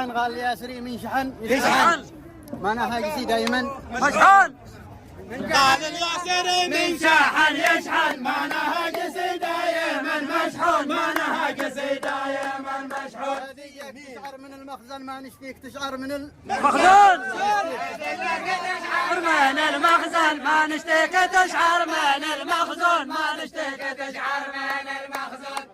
يشحن قال لي ياسري من شحن يشحن ما انا هاجسي دائما مشحون. قال الياسري من شحن يشحن ما انا هاجسي دائما مشحون ما انا هاجسي دائما مشحون. تشعر من المخزن ما نشفيك تشعر من المخزن من المخزن ما نشتيك تشعر من المخزن ما نشتيك تشعر من المخزن.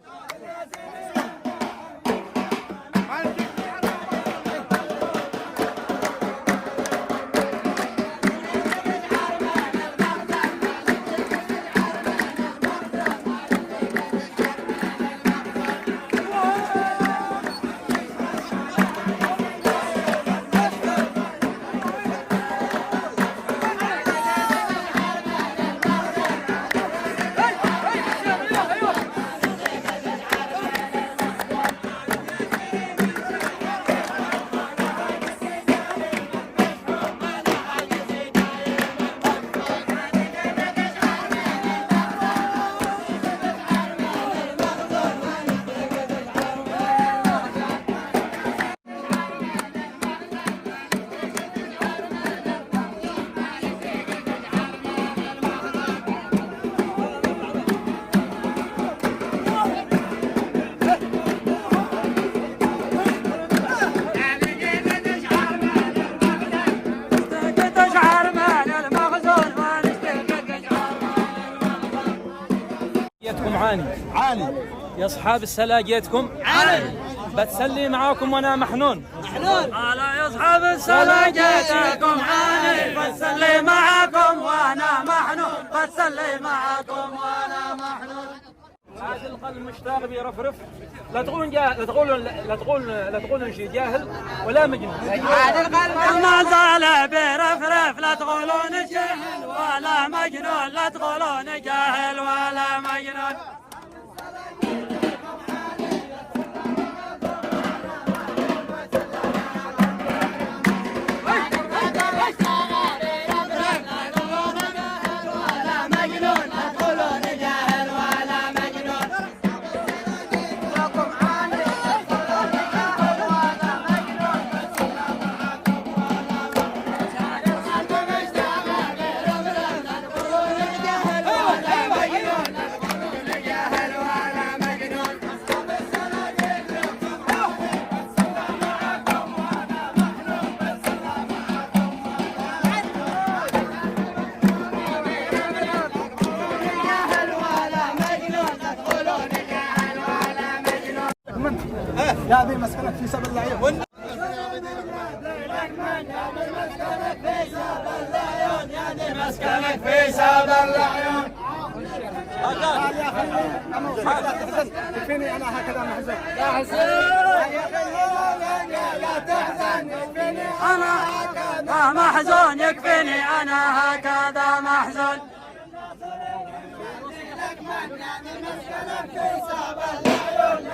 عاني يا اصحاب السلا جيتكم عاني بتسلي معاكم وانا محنون على يا اصحاب السلا جيتكم عاني بتسلي معاكم وانا محنون بتسلي معاكم وانا محنون. عاد القلب مشتاق بيرفرف لا تقولون شي جاهل ولا مجنون. عاد القلب ما زال بيرفرف لا تقولون جاهل ولا مجنون لا تقولون جاهل ولا مجنون. يا ذي مسكنك في سبل العيون مسكنك في سبل العيون. يكفيني انا هكذا محزن يا حسين لا تحزن يكفيني انا محزون يكفيني انا هكذا محزون. مسكنك في سبل العيون.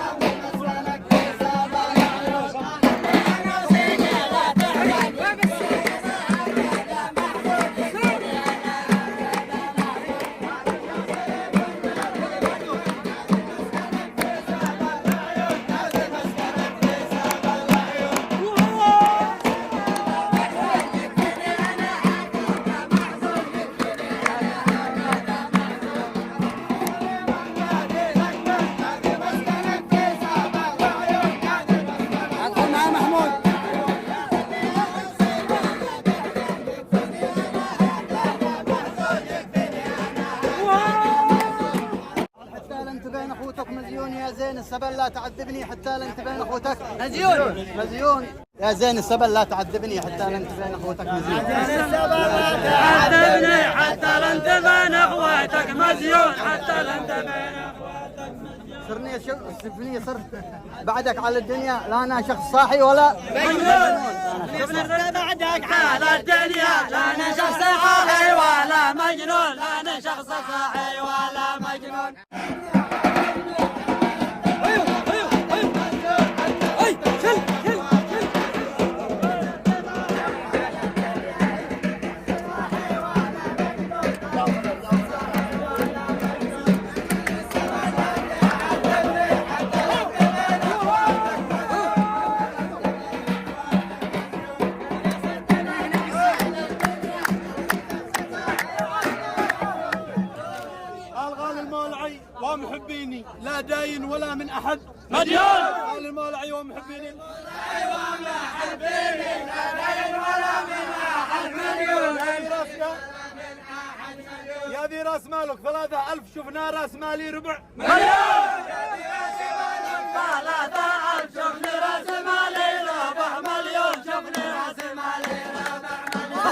يا زين السبل لا تعذبني حتى لا انت بين اخوتك مزيون يا زين السبل لا تعذبني حتى لا انت بين اخوتك مزيون تعذبني حتى لا انت بين اخوتك مزيون حتى لا انت بين اخوتك صرني شوفني صرت بعدك على الدنيا لا انا شخص صاحي ولا مجنون. شوفني بعدك على الدنيا لا انا شخص صاحي ولا مجنون لا انا شخص صاحي ولا مجنون. لا داين ولا من أحد مليون. قال المولعي ومحبيني يا ذي راس مالك 3000 شفنا راس مالي ربع مليون. 3000 شفنا راس مالي ربع مليون. شفنا راس مالي ربع مليون.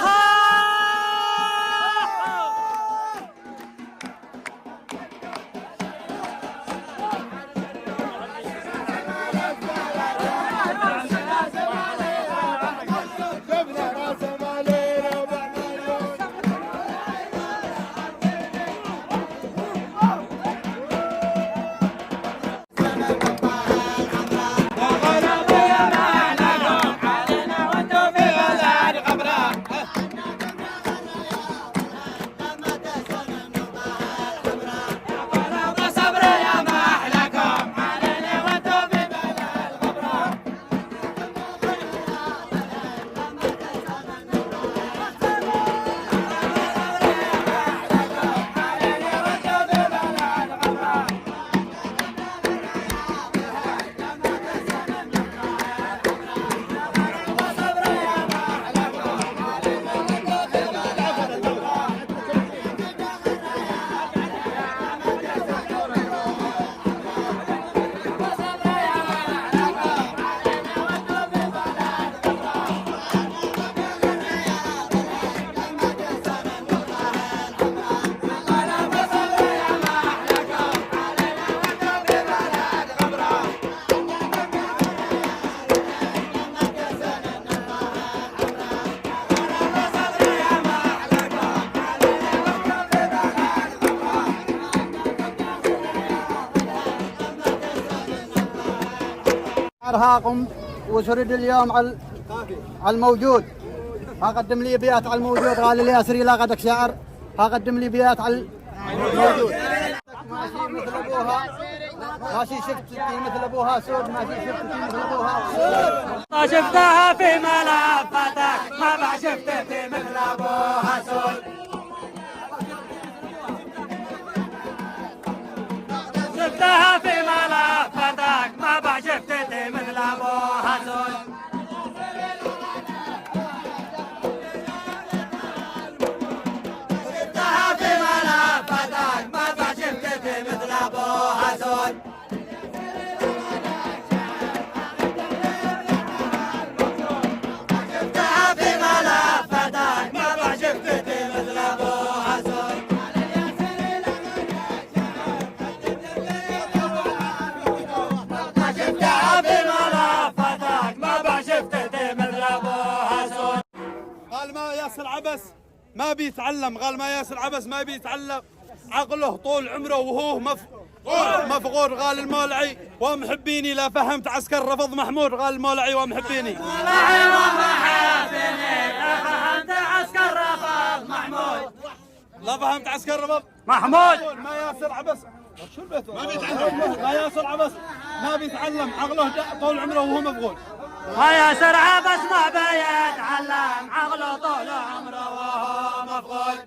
ارهاقهم وسرد اليوم على الموجود. هقدم لي بيات على الموجود. قال لي اسري لا غدك شعر. هقدم لي بيات على الموجود. ماشي مثل ابوها ماشي شفتي مثل ابوها سود. ماشي شفتي مثل ابوها سود. ما شفتها في ملفتك ما بعد شفتي مثل ابوها سود. شفتها في ملفتك ما بعد شفتي مثل ابوها سود. شفتها في ملفتك ما بعد شفتي مثل ابوها سود. شفتها في ملفتك ما بعد شفتي مثل ابوها سود. قال ما ياسر عبس ما بيتعلم. قال ما ياسر عبس ما بيتعلم عقله طول عمره وهو مفغور. قال المولعي ومحبيني لا فهمت عسكر رفض محمود. قال المولعي ومحبيني مولعي ومحبيني لا فهمت عسكر رفض محمود. لا فهمت عسكر رفض محمود. ما ياسر عبس شو البيت ما بيتعلم. ما ياسر عبس ما بيتعلم عقله طول عمره وهو مفغور. ما ياسر عبس ما بيتعلم عقله طول عمره وهو مفغول.